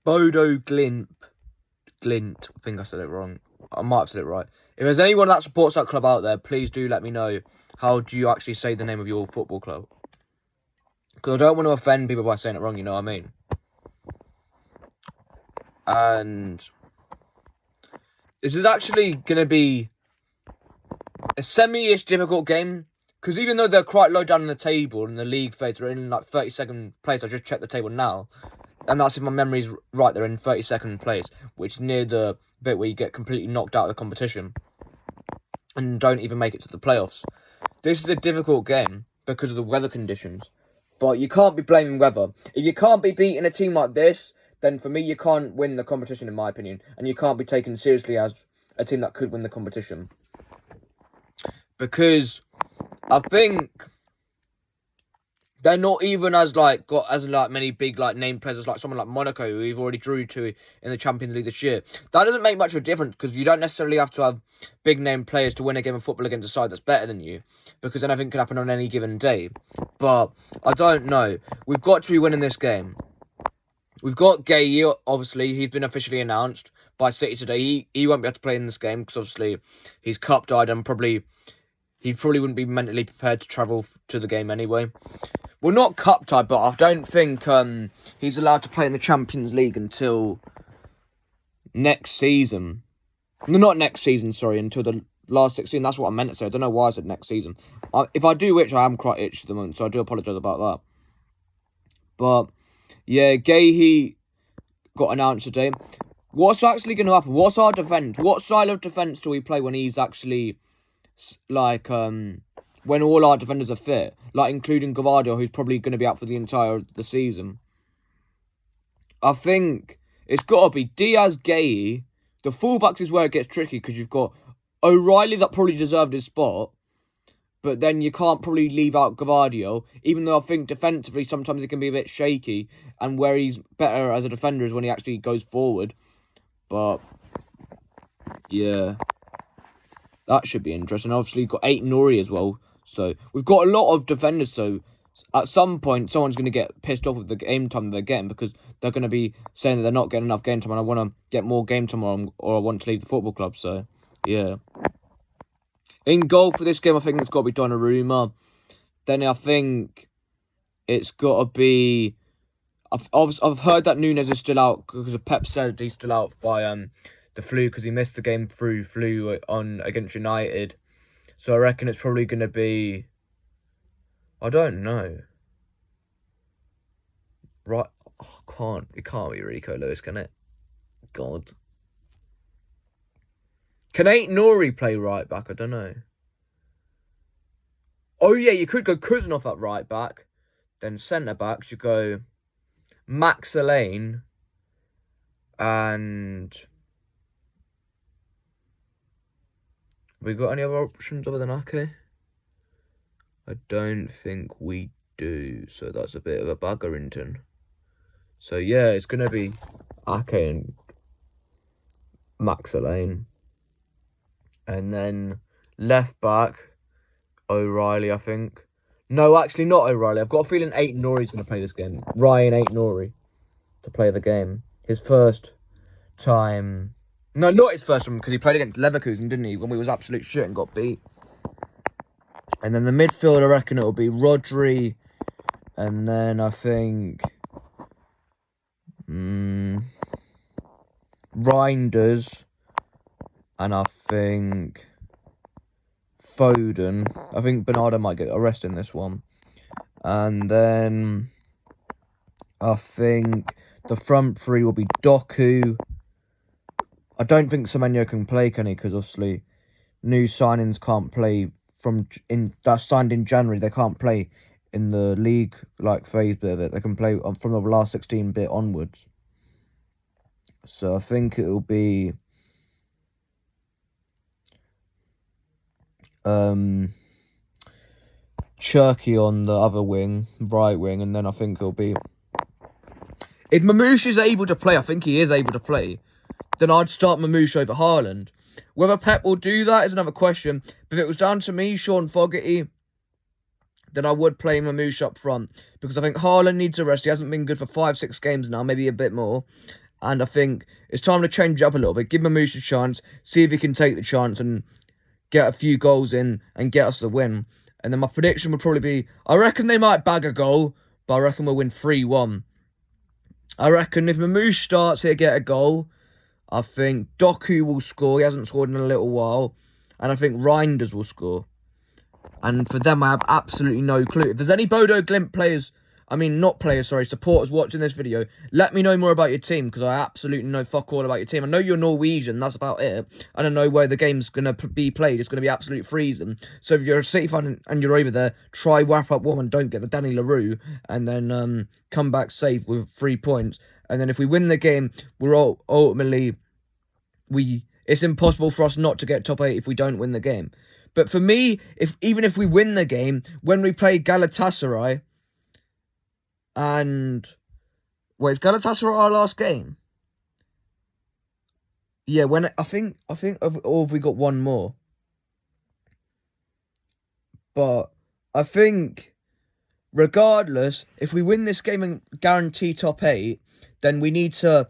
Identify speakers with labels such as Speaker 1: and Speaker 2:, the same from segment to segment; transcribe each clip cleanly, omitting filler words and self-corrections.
Speaker 1: Bodo Glint. I think I said it wrong. I might have said it right. If there's anyone that supports that club out there, please do let me know. How do you actually say the name of your football club? Because I don't want to offend people by saying it wrong, you know what I mean? And this is actually going to be a semi-ish difficult game. Because even though they're quite low down in the table in the league phase, they're in like 32nd place. I just checked the table now. And that's if my memory's right, they're in 32nd place. Which is near the bit where you get completely knocked out of the competition. And don't even make it to the playoffs. This is a difficult game because of the weather conditions. But you can't be blaming weather. If you can't be beating a team like this, then for me, you can't win the competition, in my opinion. And you can't be taken seriously as a team that could win the competition. Because I think they're not even as many big name players as someone like Monaco, who we've already drew to in the Champions League this year. That doesn't make much of a difference because you don't necessarily have to have big name players to win a game of football against a side that's better than you, because then anything can happen on any given day. But I don't know. We've got to be winning this game. We've got Gay, obviously. He's been officially announced by City today. He won't be able to play in this game because obviously his cup died and he probably wouldn't be mentally prepared to travel to the game anyway. Well, not cup tied, but I don't think he's allowed to play in the Champions League until next season. No, not next season, sorry, until the last 16. That's what I meant to say. I don't know why I said next season. If I do itch, I am quite itchy at the moment, so I do apologise about that. But, yeah, Gahey got announced today. What's actually going to happen? What's our defence? What style of defence do we play when he's actually, when all our defenders are fit, including Gavardio, who's probably going to be out for the entire of the season? I think it's got to be Diaz, Gay. The fullbacks is where it gets tricky because you've got O'Reilly that probably deserved his spot, but then you can't probably leave out Gavardio, even though I think defensively sometimes it can be a bit shaky, and where he's better as a defender is when he actually goes forward. But yeah, that should be interesting. Obviously, you've got Aït-Nouri as well. So, we've got a lot of defenders. So, at some point, someone's going to get pissed off with the game time they're getting because they're going to be saying that they're not getting enough game time and I want to get more game time or I want to leave the football club. So, yeah. In goal for this game, I think it's got to be Donnarumma. Then I think it's got to be... I've heard that Nunes is still out because Pep said he's still out by the flu because he missed the game through flu against United. So I reckon it's probably going to be... I don't know. Right. Oh, it can't be Rico Lewis, can it? God. Can Aït-Nouri play right back? I don't know. Oh, yeah, you could go Kuznov at right back. Then centre-backs, you go Max Elaine and... We got any other options other than Ake? I don't think we do. So that's a bit of a buggerington. So yeah, it's going to be Ake and Max Elaine. And then left back, O'Reilly, I think. No, actually not O'Reilly. I've got a feeling Aït-Nouri's going to play this game. Ryan Aït-Nouri to play the game. His first time... No, not his first one, because he played against Leverkusen, didn't he? When we was absolute shit and got beat. And then the midfield, I reckon it'll be Rodri. And then I think... Reinders. And I think... Foden. I think Bernardo might get a rest in this one. And then... I think the front three will be Doku. I don't think Semenyo can play, can he? Because obviously, new signings can't play that's signed in January. They can't play in the league phase bit of it. They can play from the last 16 bit onwards. So I think it'll be Cherky on the other wing, right wing, and then I think it'll be... If Mamouche is able to play, I think he is able to play, then I'd start Mamouche over Haaland. Whether Pep will do that is another question. But if it was down to me, Sean Fogarty, then I would play Mamouche up front. Because I think Haaland needs a rest. He hasn't been good for 5-6 games now, maybe a bit more. And I think it's time to change it up a little bit. Give Mamouche a chance. See if he can take the chance and get a few goals in and get us the win. And then my prediction would probably be, I reckon they might bag a goal, but I reckon we'll win 3-1. I reckon if Mamouche starts here, get a goal, I think Doku will score. He hasn't scored in a little while. And I think Reinders will score. And for them, I have absolutely no clue. If there's any Bodo Glimt players, supporters watching this video, let me know more about your team, because I absolutely know fuck all about your team. I know you're Norwegian, that's about it. I don't know where the game's going to be played. It's going to be absolute freezing. So if you're a City fan and you're over there, try wrap up one and don't get the Danny LaRue, and then come back safe with 3 points. And then if we win the game, we're ultimately... It's impossible for us not to get top 8 if we don't win the game. But for me, even if we win the game, when we play Galatasaray... And wait, is Galatasaray our last game? Yeah, when I think, or have we got one more? But I think, regardless, if we win this game and guarantee top 8, then we need to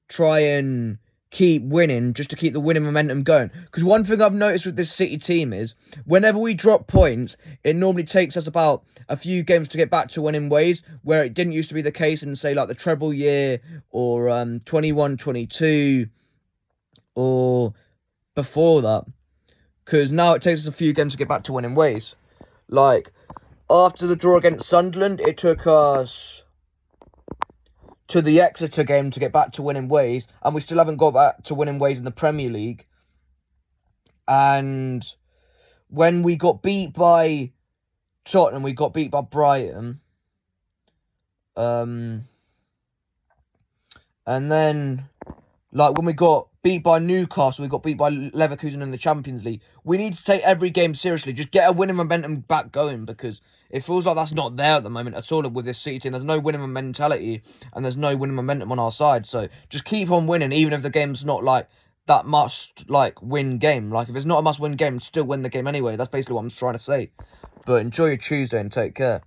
Speaker 1: try and keep winning just to keep the winning momentum going. Because one thing I've noticed with this City team is whenever we drop points, it normally takes us about a few games to get back to winning ways, where it didn't used to be the case in, say, like the treble year or 21-22 or before that. Because now it takes us a few games to get back to winning ways. Like, after the draw against Sunderland, it took us to the Exeter game to get back to winning ways, and we still haven't got back to winning ways in the Premier League. And when we got beat by Tottenham, we got beat by Brighton. And then, like, when we got beat by Newcastle, we got beat by Leverkusen in the Champions League. We need to take every game seriously. Just get a winning momentum back going, because it feels like that's not there at the moment at all with this City team. There's no winning mentality, and there's no winning momentum on our side. So just keep on winning, even if the game's not like that must win game. Like, if it's not a must win game, still win the game anyway. That's basically what I'm trying to say. But enjoy your Tuesday and take care.